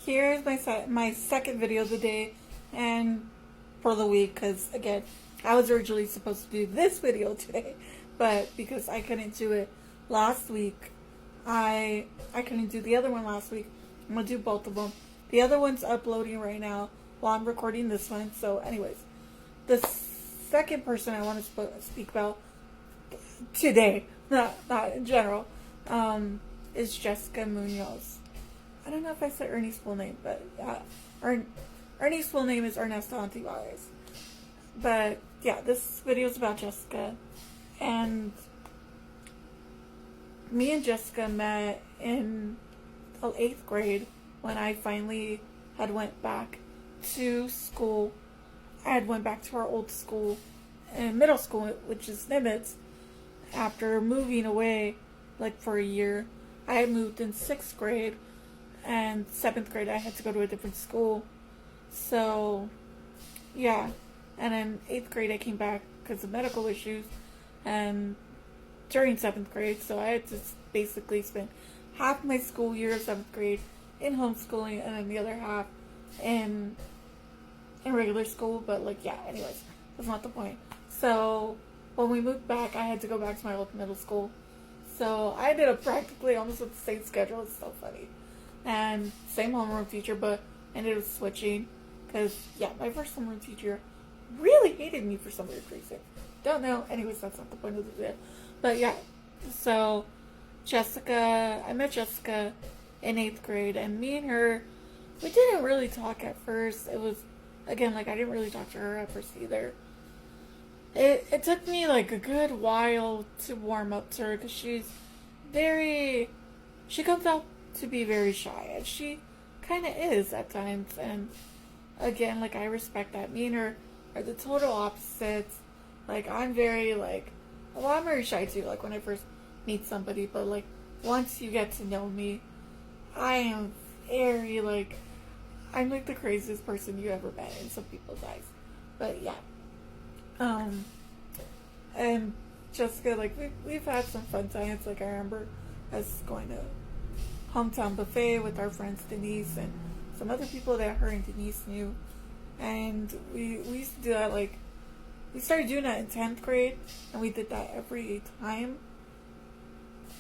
here's my second video of the day and for the week, because again, I was originally supposed to do this video today, but because I couldn't do it last week, I couldn't do the other one last week. I'm gonna do both of them. The other one's uploading right now while I'm recording this one. So anyways, the second person I want to speak about today, not in general, is Jessica Mounz. I don't know if I said Ernie's full name, but Ernie's full name is Ernesto Antivares. But yeah, this video is about Jessica, and me and Jessica met in 8th grade when I finally had went back to school. I had went back to our old school in middle school, which is Nimitz, after moving away like for a year. I had moved in 6th grade, and 7th grade I had to go to a different school. So yeah, and in 8th grade I came back because of medical issues, and during 7th grade, so I had to basically spend half my school year of 7th grade in homeschooling, and then the other half in regular school. But like, yeah, anyways, that's not the point. So when we moved back, I had to go back to my old middle school. So I ended up practically almost with the same schedule. It's so funny. And same homeroom teacher, but ended up switching because, yeah, my first homeroom teacher really hated me for some weird reason. Don't know. Anyways, that's not the point of the video. But yeah, so I met Jessica in 8th grade, and me and her, we didn't really talk at first. It was, again, like, I didn't really talk to her at first either. It took me like a good while to warm up to her, because she comes out to be very shy, and she kind of is at times. And again, like, I respect that. Me and her are the total opposites. Like, I'm very shy too, like, when I first meet somebody, but like, once you get to know me, I am very, like, I'm like the craziest person you ever met in some people's eyes. But yeah. And Jessica, like, we've had some fun times. Like, I remember us going to hometown buffet with our friends Denise and some other people that her and Denise knew. And we used to do that, like, we started doing that in 10th grade, and we did that every time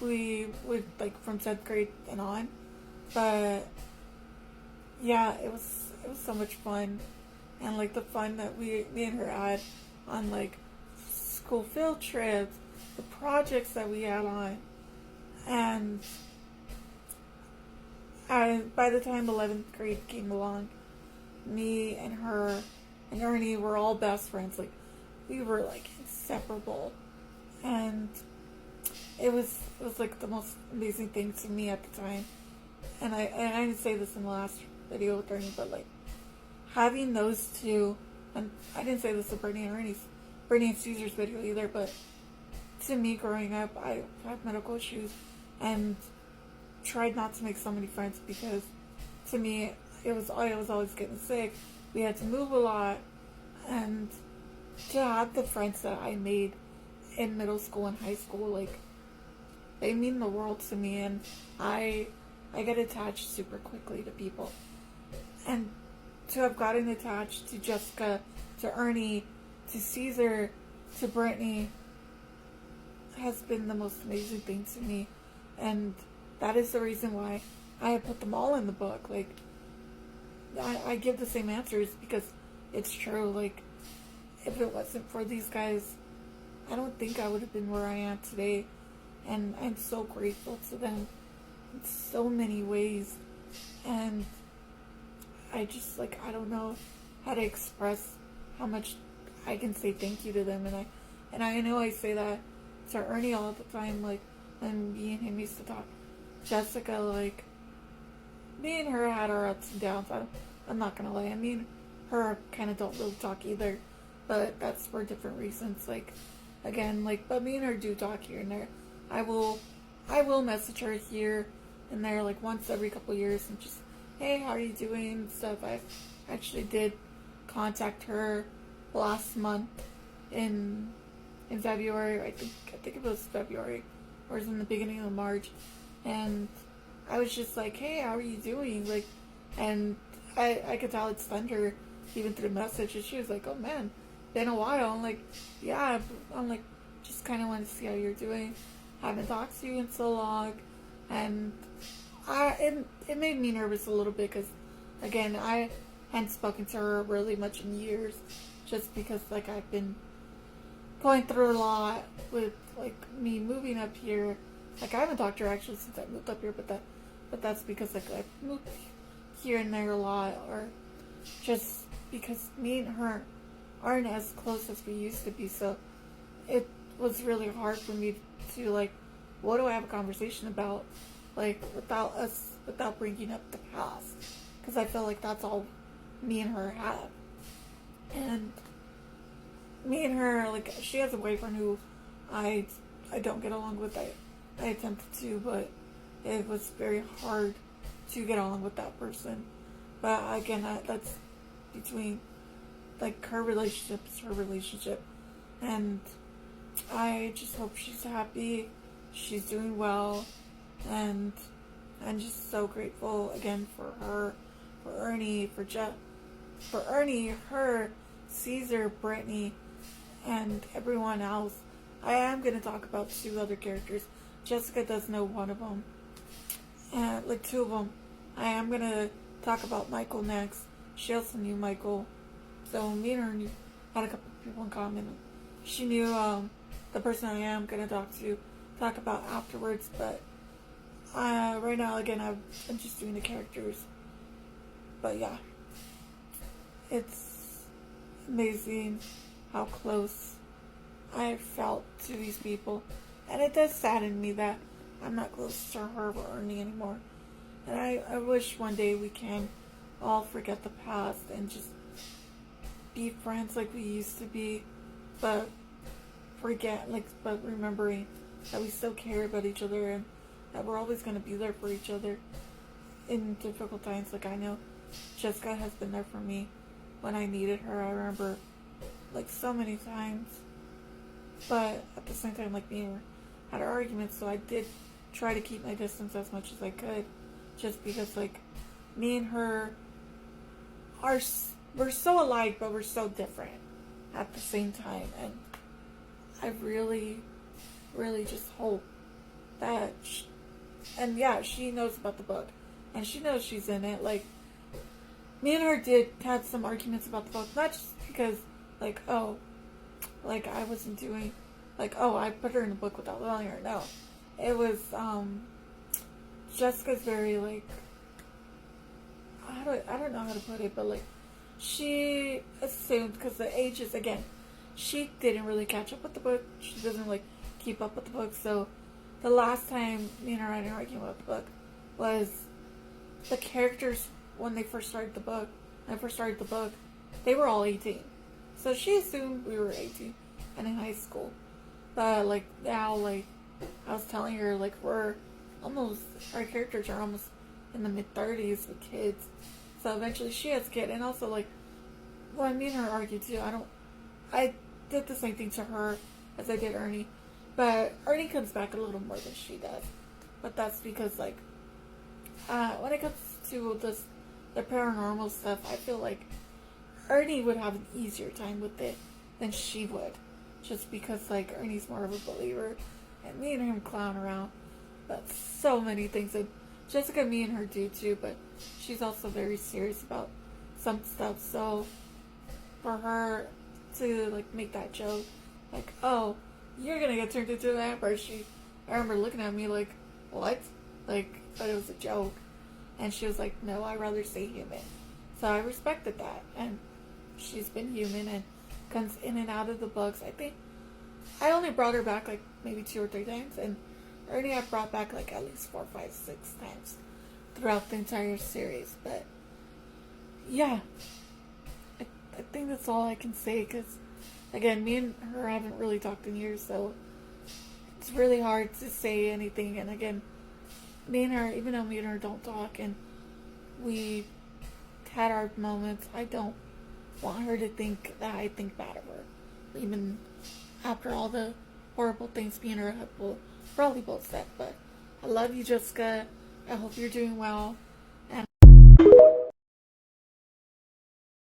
we would, like, from 10th grade and on. But yeah, it was so much fun. And like, the fun that me and her had on, like, school field trips, the projects that we had on. And by the time 11th grade came along, me and her and Ernie were all best friends. Like, we were like inseparable, and it was like the most amazing thing to me at the time. And I didn't say this in the last video with Ernie, but like, having those two, and I didn't say this to Brittany and Caesar's video either, but to me, growing up, I had medical issues and tried not to make so many friends, because to me, I was always getting sick. We had to move a lot, and to have the friends that I made in middle school and high school, like, they mean the world to me. And I get attached super quickly to people, and to have gotten attached to Jessica, to Ernie, to Caesar, to Brittany has been the most amazing thing to me. And that is the reason why I have put them all in the book. Like, I give the same answers because it's true. Like, if it wasn't for these guys, I don't think I would have been where I am today. And I'm so grateful to them in so many ways. And I just, like, I don't know how to express how much I can say thank you to them. And I know I say that to Ernie all the time, like, when me and him used to talk. Jessica, like, me and her had our ups and downs. I'm not gonna lie. I mean, her kind of don't really talk either, but that's for different reasons. Like, again, like, but me and her do talk here and there. I will message her here and there, like, once every couple years, and just, hey, how are you doing, and stuff. I actually did contact her last month in February. I think it was February, or it was in the beginning of March, and I was just like, hey, how are you doing? Like, And I could tell it stunned her even through the message. And she was like, oh man, been a while. I'm like, yeah. I'm like, just kind of wanted to see how you're doing. Haven't talked to you in so long. And it made me nervous a little bit because, again, I hadn't spoken to her really much in years, just because like I've been going through a lot with like me moving up here. Like I haven't talked to her actually since I moved up here, but that's because like I've moved here and there a lot, or just because me and her aren't as close as we used to be. So it was really hard for me to like, what do I have a conversation about, like without bringing up the past, because I feel like that's all me and her have. And me and her, like, she has a boyfriend who I don't get along with. I attempted to, but it was very hard to get along with that person. But again, that's between like her relationship is her relationship, and I just hope she's happy, she's doing well, and I'm just so grateful again for her, for Ernie, for Ernie, her, Caesar, Brittany, and everyone else. I am going to talk about 2 other characters. Jessica does know one of them, and like 2 of them. I am going to talk about Michael next. She also knew Michael, so me and her had a couple of people in common. She knew the person I am going to talk about afterwards, but right now, again, I'm just doing the characters. But yeah, it's amazing how close I felt to these people, and it does sadden me that I'm not close to her or Ernie anymore. And I wish one day we can all forget the past and just be friends like we used to be, but remembering that we still care about each other and that we're always going to be there for each other in difficult times. Like I know Jessica has been there for me when I needed her. I remember like so many times, but at the same time, like me and her had our arguments, so I did try to keep my distance as much as I could, just because like me and her we're so alike, but we're so different at the same time. And I really, really just hope that she knows about the book, and she knows she's in it. Like, me and her had some arguments about the book, not just because, like, oh, like, I wasn't doing, like, oh, I put her in the book without telling her. No. It was, Jessica's very, like, I don't know how to put it, but, like, she assumed, because the ages, again, she didn't really catch up with the book. She doesn't, like, keep up with the book. So the last time me and her had an argument about the book was the characters when I first started the book, they were all 18. So she assumed we were 18 and in high school. But, like, now, like, I was telling her, like, our characters are almost in the mid-30s with kids. So eventually she has a kid. And also, like, when me and her argued too, I did the same thing to her as I did Ernie. But Ernie comes back a little more than she does. But that's because, like, when it comes to the paranormal stuff, I feel like Ernie would have an easier time with it than she would. Just because, like, Ernie's more of a believer. And me and him clown around about so many things. And Jessica, me and her do too. But she's also very serious about some stuff. So for her to, like, make that joke, like, oh, you're gonna get turned into a vampire. I remember looking at me like, what? Like, but it was a joke. And she was like, no, I'd rather stay human. So I respected that. And she's been human and comes in and out of the books. I think I only brought her back like maybe 2 or 3 times. And Ernie I brought back like at least 4, 5, 6 times throughout the entire series. But yeah, I think that's all I can say, because again, me and her haven't really talked in years, so it's really hard to say anything. And again, me and her, even though me and her don't talk and we had our moments, I don't want her to think that I think bad of her, even after all the horrible things me and her have probably both said. But I love you, Jessica. I hope you're doing well.